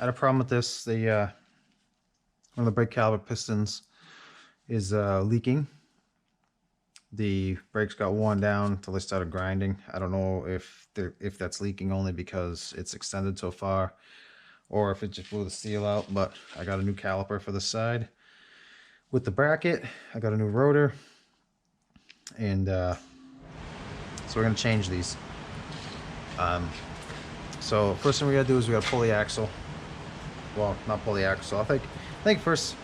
had a problem with this. The one of the brake caliper pistons is leaking. The brakes got worn down until they started grinding. I don't know if that's leaking only because it's extended so far, or if it just blew the seal out. But I got a new caliper for the side with the bracket. I got a new rotor, and so we're gonna change these. So first thing we gotta do is we gotta pull the axle. Well, not pull the axle. I think first.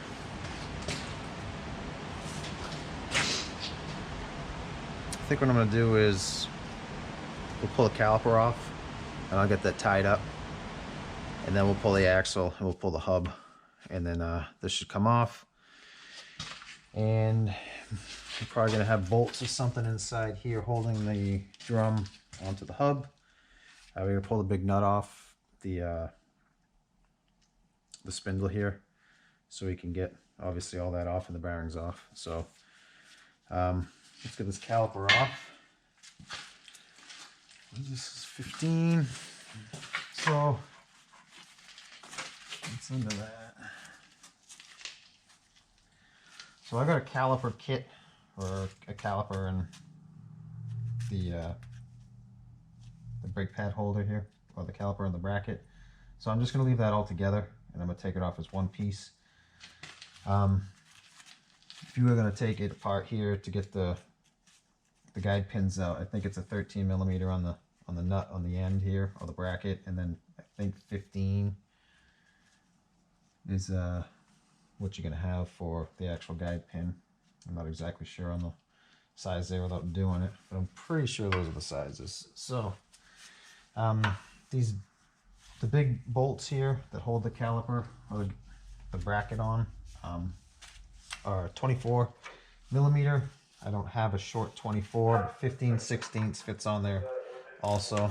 I think what I'm going to do is we'll pull the caliper off and I'll get that tied up, and then we'll pull the axle and we'll pull the hub, and then this should come off. And we're probably going to have bolts or something inside here holding the drum onto the hub. We're going to pull the big nut off the spindle here so we can get obviously all that off and the bearings off. So let's get this caliper off. This is 15, so what's under that? So I got a caliper kit, or a caliper and the brake pad holder here, or the caliper and the bracket. So I'm just going to leave that all together, and I'm going to take it off as one piece. If you were going to take it apart here to get the guide pins out, I think it's a 13 millimeter on the nut on the end here, or the bracket, and then I think 15 is what you're going to have for the actual guide pin. I'm not exactly sure on the size there without doing it, but I'm pretty sure those are the sizes. So the big bolts here that hold the caliper or the bracket on are 24 millimeter. I don't have a short 24, but 15/16 fits on there also.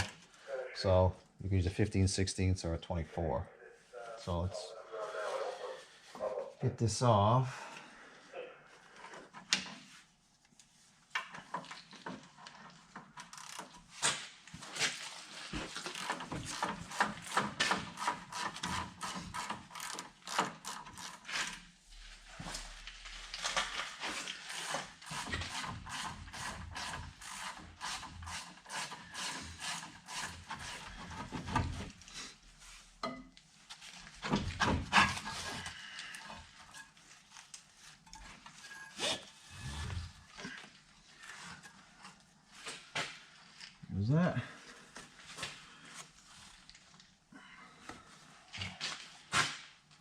So you can use a 15/16 or a 24. So let's get this off. There's that.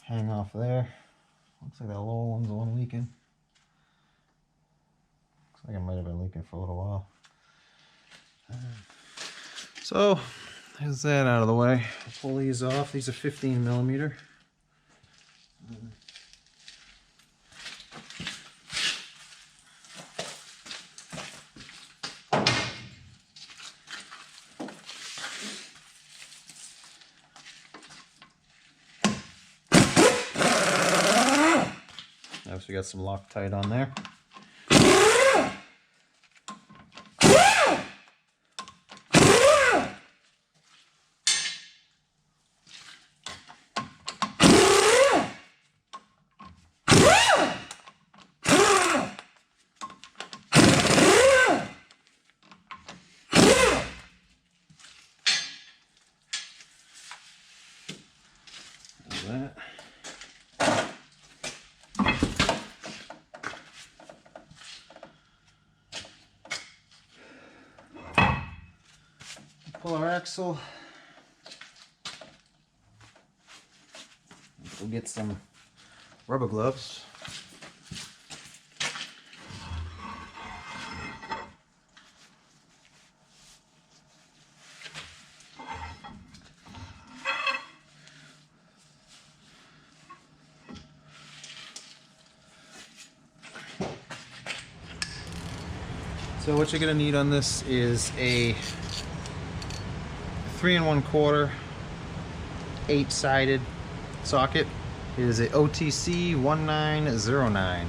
Hang off there. Looks like that lower one's the one leaking. Looks like it might have been leaking for a little while. So there's that out of the way. I'll pull these off. These are 15 millimeter. So we got some Loctite on there. That. Pull our axle. We'll get some rubber gloves. So what you're going to need on this is a 3 1/4 8-sided socket. It is a OTC 1909.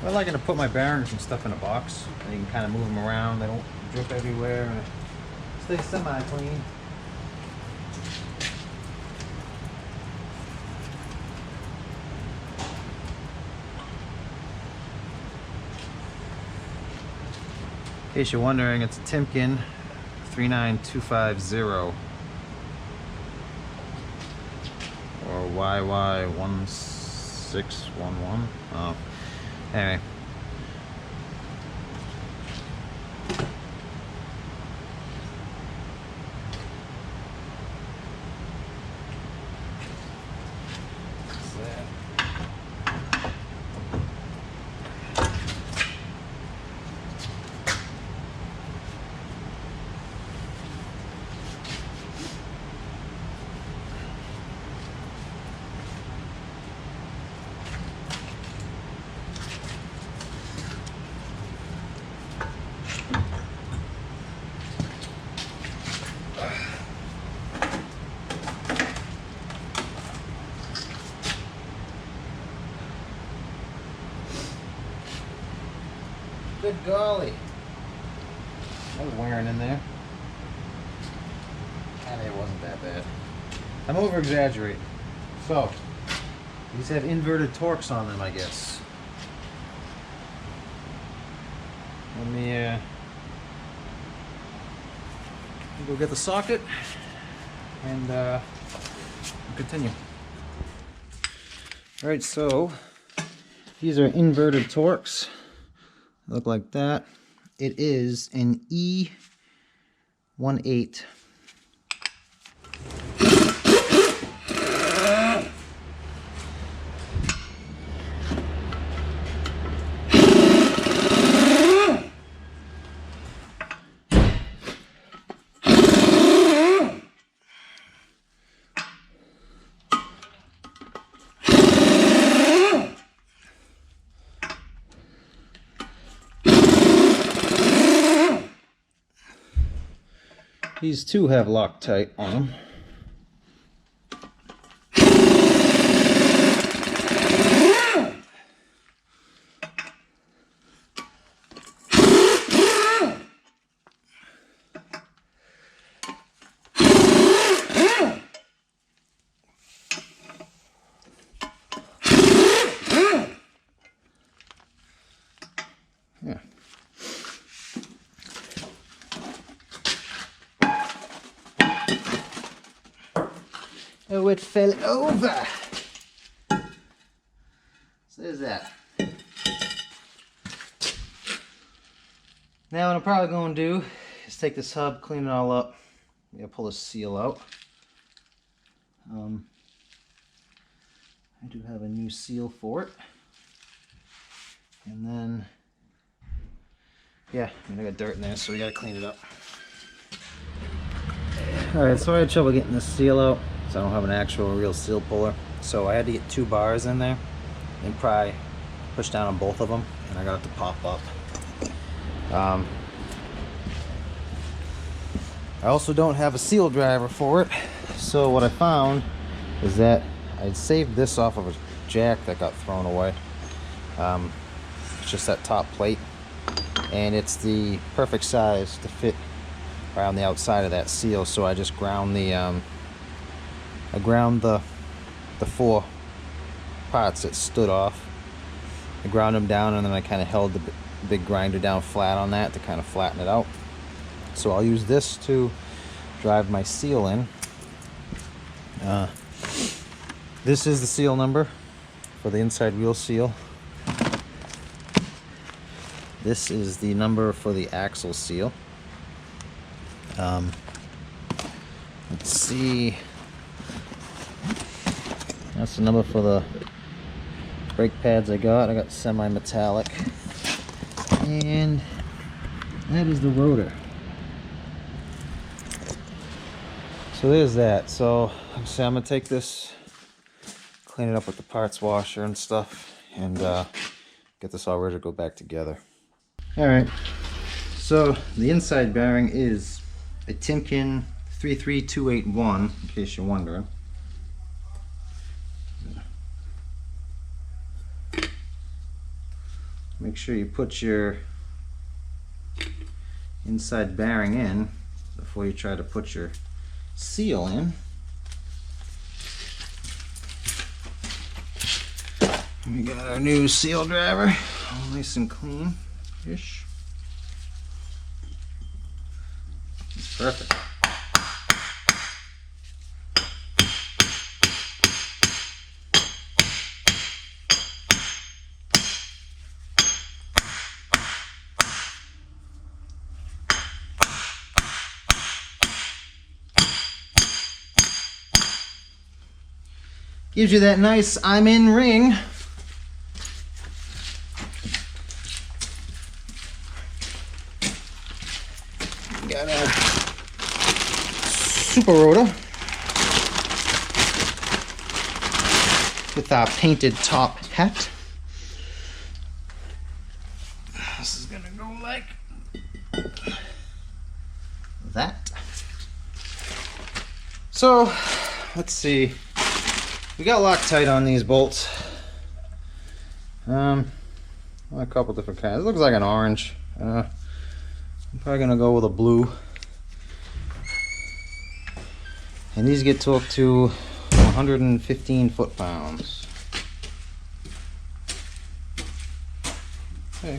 I like to put my bearings and stuff in a box, and you can kind of move them around. They don't drip everywhere, and stay semi-clean. In case you're wondering, it's a Timken 39250 or YY1611. Oh, anyway. Good golly. I was wearing in there. And it wasn't that bad. I'm over exaggerating. So, these have inverted torques on them, I guess. Let me go get the socket and continue. Alright, so these are inverted torques. Look like that. It is an E18. These two have Loctite on them. Yeah. Oh, it fell over. So there's that. Now what I'm probably going to do is take this hub, clean it all up. I'm going to pull the seal out. I do have a new seal for it. And then, yeah, I mean, I got dirt in there, so we got to clean it up. Alright, so I had trouble getting this seal out. So I don't have an actual real seal puller, so I had to get 2 bars in there and pry, push down on both of them, and I got it to pop up. I also don't have a seal driver for it, so what I found is that I'd saved this off of a jack that got thrown away. It's just that top plate, and it's the perfect size to fit around the outside of that seal, so I just ground the I ground the 4 parts that stood off. I ground them down, and then I kind of held the big grinder down flat on that to kind of flatten it out. So I'll use this to drive my seal in. This is the seal number for the inside wheel seal. This is the number for the axle seal. Let's see. That's the number for the brake pads I got semi-metallic. And that is the rotor. So there's that. So I'm gonna take this, clean it up with the parts washer and stuff, and get this all ready to go back together. Alright, so the inside bearing is a Timken 33281, in case you're wondering. make sure you put your inside bearing in before you try to put your seal in. We got our new seal driver, all nice and clean-ish. Perfect. Gives you that nice I'm in ring. Got a super rotor with our painted top hat. This is gonna go like that. So let's see. We got Loctite on these bolts. A couple different kinds. It looks like an orange. I'm probably gonna go with a blue. And these get torqued to 115 foot-pounds. Okay.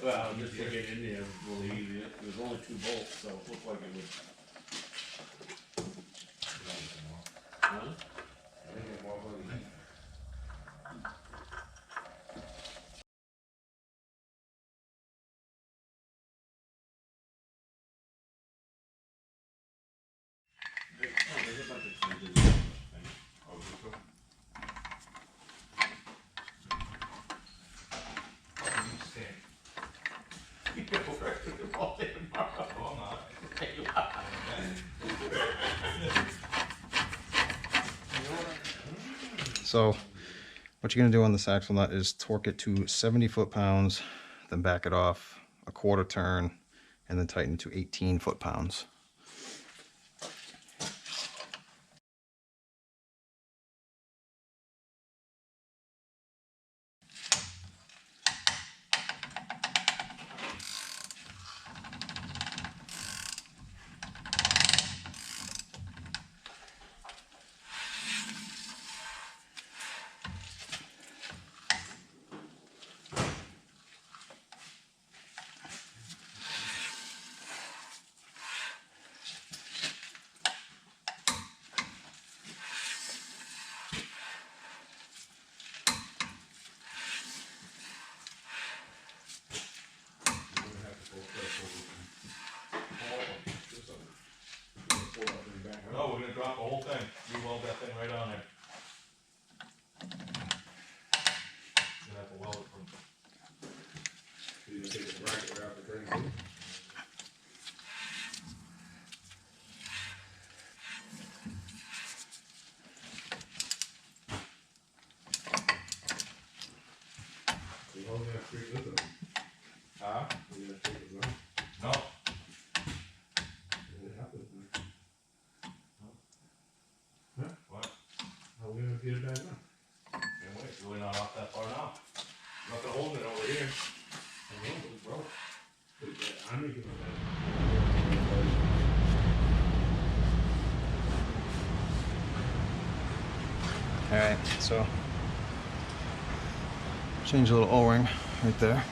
Well, just to get in there, really easy. There's only 2 bolts, so it looked like it would. Huh? So what you're going to do on this axle nut is torque it to 70 foot-pounds, then back it off a quarter turn, and then tighten it to 18 foot-pounds. drop the whole thing, re-weld that thing right on there. Gonna have to weld it from. You gonna take the bracket right off the thing? You holding that straight with them? Huh? You gonna take it wrong? No. What happened? What? How are we gonna get it back on? Anyway, it's really not off that far now. Nothing holding it over here. I know, it broke. I'm making it back. All right, so change a little O-ring right there.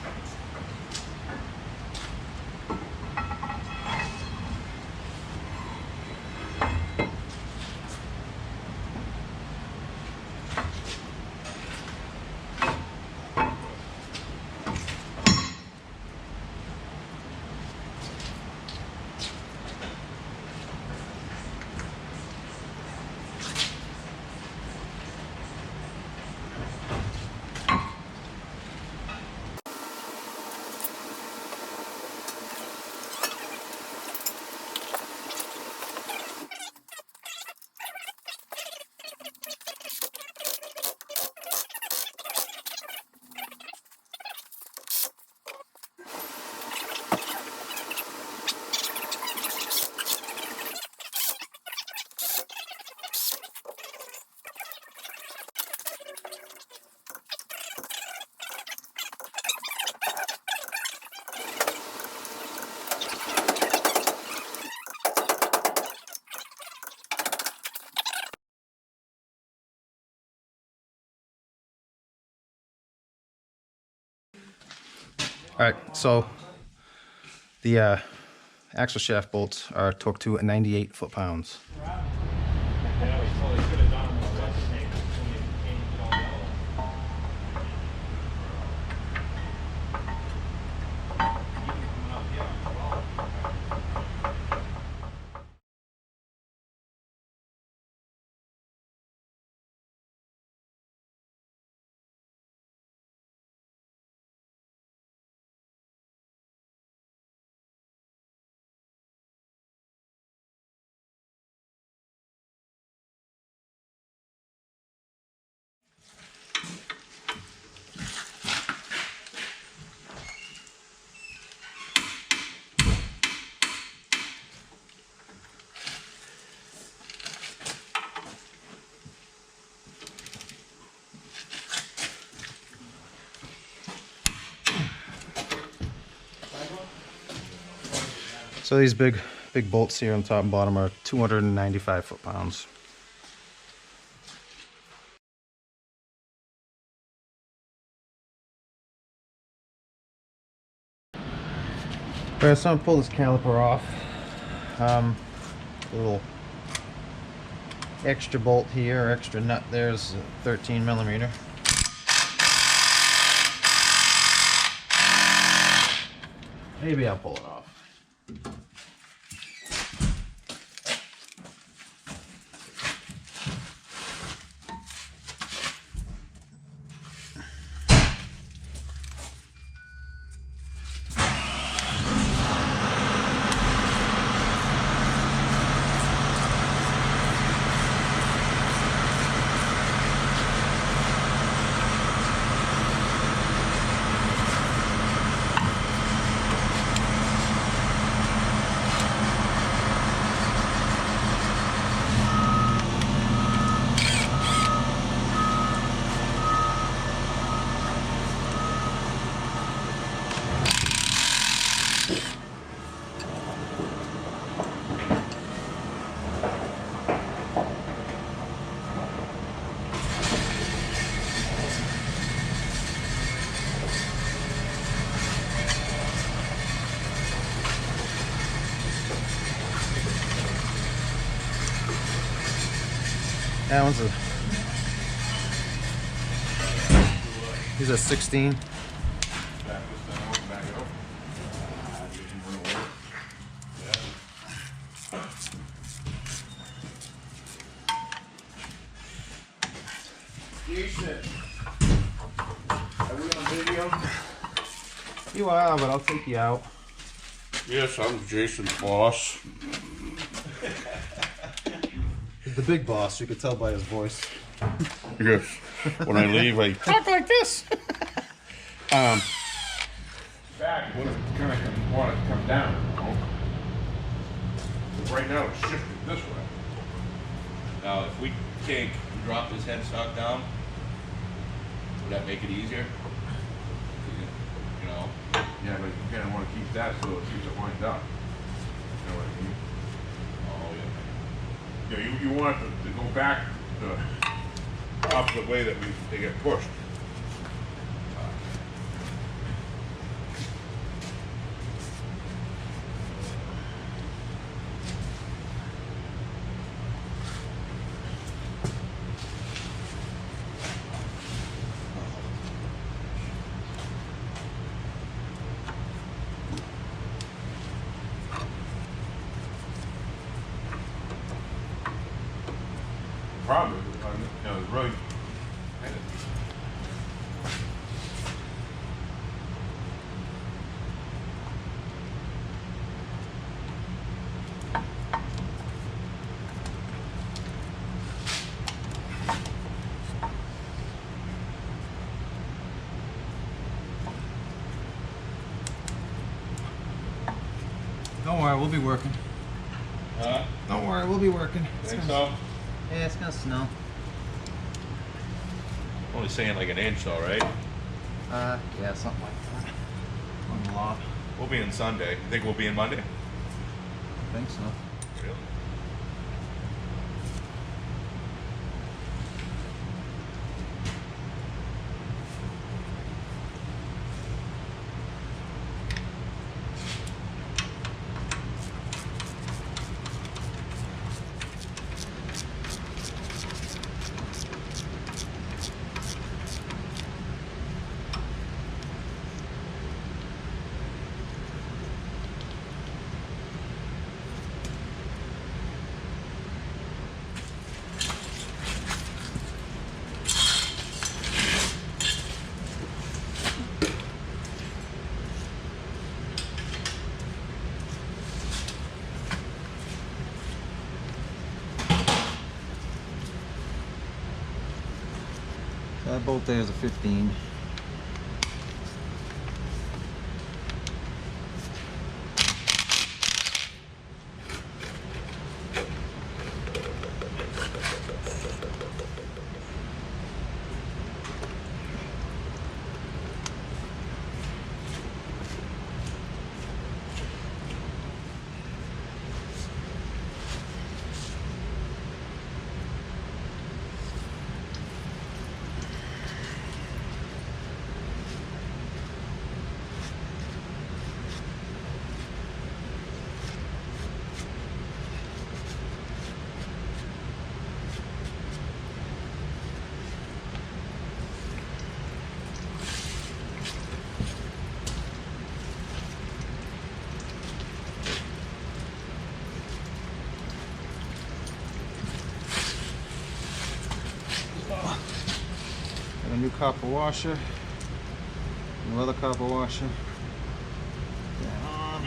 All right, so the axle shaft bolts are torqued to 98 foot-pounds. Yeah, we totally could have done them with what's his name when you came to all yellow. Even coming up here, well. So these big bolts here on top and bottom are 295 foot-pounds. All right, so I'm gonna pull this caliper off. A little extra bolt here, or extra nut there is 13 millimeter. Maybe I'll pull it off. That one's a. He's a 16. Back this thing over, back it up. Yeah. Jason, are we on video? You are, but I'll take you out. Yes, I'm Jason's boss. He's the big boss. You could tell by his voice. Yes. When I leave, I talk like this. Back, what if the current water come down? You know? But right now, it's shifting this way. Now, if we take and drop this headstock down, would that make it easier? You know? Yeah, but you kind of want to keep that so it keeps it lined up. You know what I mean? Oh, yeah. Yeah, you want it to go back the opposite way that they get pushed. Problem is, you know, it's really Don't worry, we'll be working. Don't worry, we'll be working. Think so? Yeah, it's gonna snow. Only saying like an inch though, right? Yeah, something like that. On the lot. We'll be in Sunday. You think we'll be in Monday? I think so. Really? That bolt there is a 15. Got a new copper washer. New other copper washer. That on.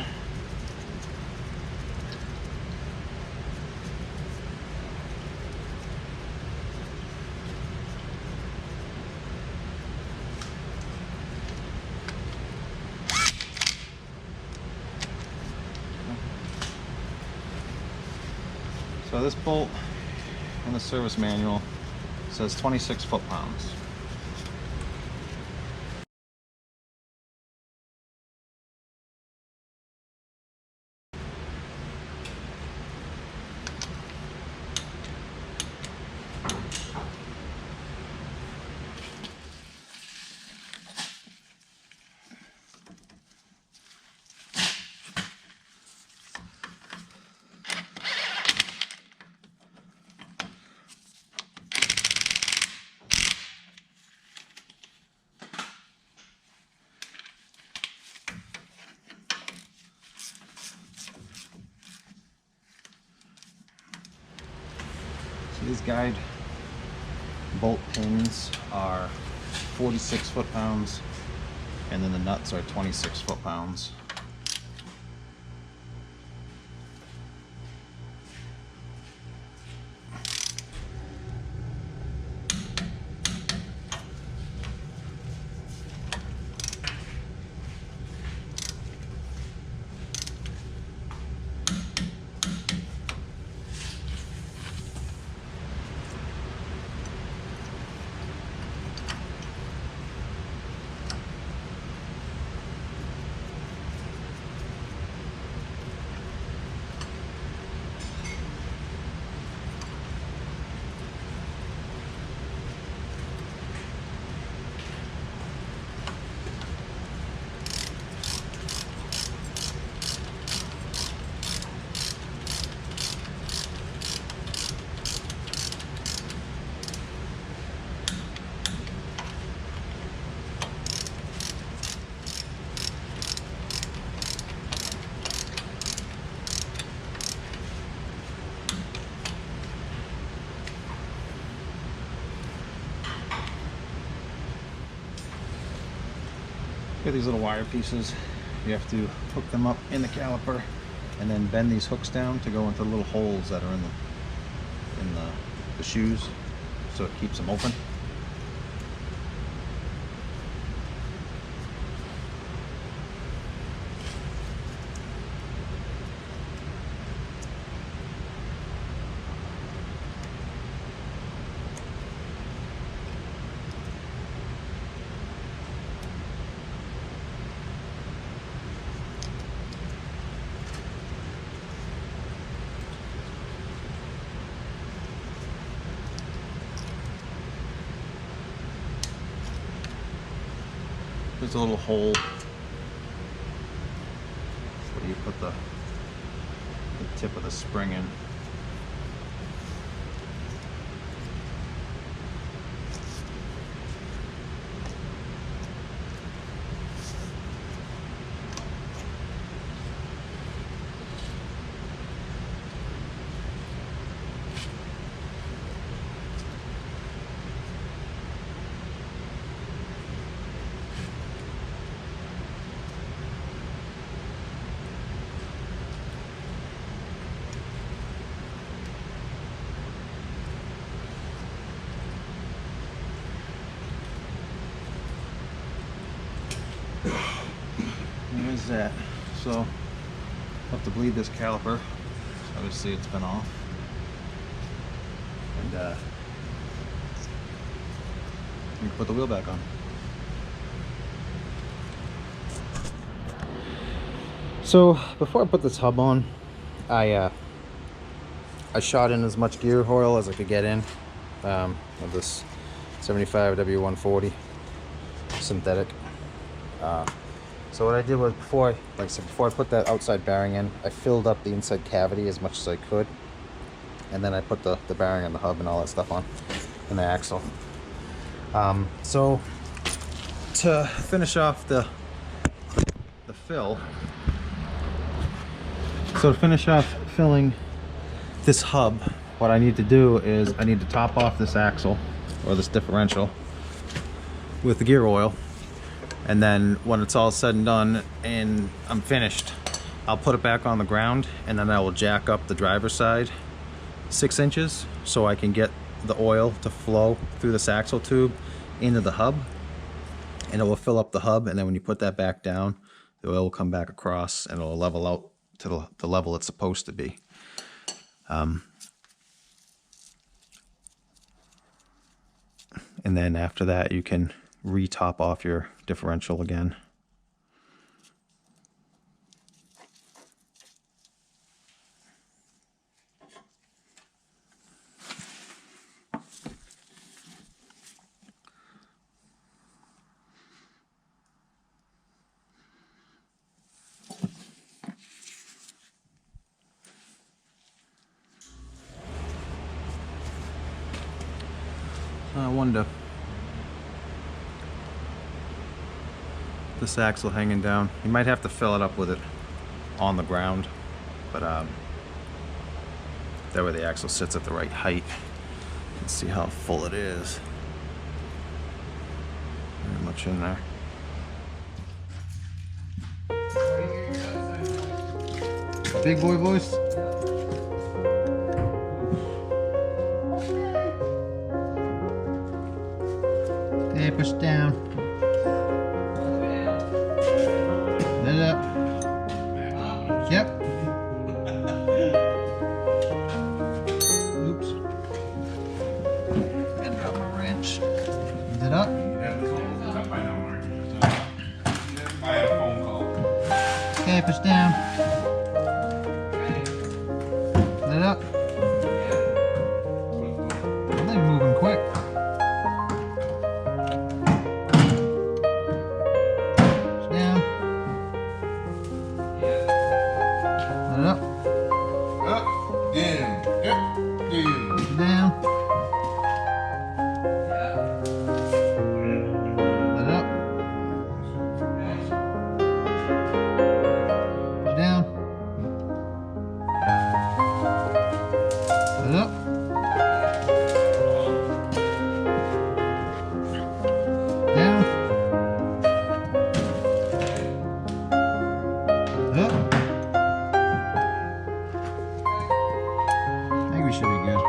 So this bolt in the service manual says 26 foot-pounds. These guide bolt pins are 46 foot-pounds, and then the nuts are 26 foot-pounds. Got these little wire pieces. You have to hook them up in the caliper and then bend these hooks down to go into the little holes that are in the shoes, so it keeps them open. There's a little hole where you put the tip of the spring in. There's that. So I'll have to bleed this caliper. Obviously it's been off. And you can put the wheel back on. So before I put this hub on, I shot in as much gear oil as I could get in with this 75 W140 synthetic. So what I did was before I put that outside bearing in, I filled up the inside cavity as much as I could, and then I put the bearing and the hub and all that stuff on, and the axle. So to finish off the fill, so to finish off filling this hub, what I need to do is I need to top off this axle or this differential with the gear oil. And then when it's all said and done and I'm finished, I'll put it back on the ground, and then I will jack up the driver's side 6 inches so I can get the oil to flow through this axle tube into the hub, and it will fill up the hub. And then when you put that back down, the oil will come back across and it'll level out to the level it's supposed to be. And then after that, you can re-top off your differential again. I wonder, this axle hanging down, you might have to fill it up with it on the ground, but that way the axle sits at the right height. Let's see how full it is. much in there. Big boy voice. Okay, push it down. Let it up. Yep. Oops. Gotta drop my wrench. Is it up? I had a phone call. Okay, push down. Let it up. I think you're moving quick. Push down. Let it up. Up, down, up, down. Push it down. Let it up. Push it down. Let it up. Down. Up. I think we should be good.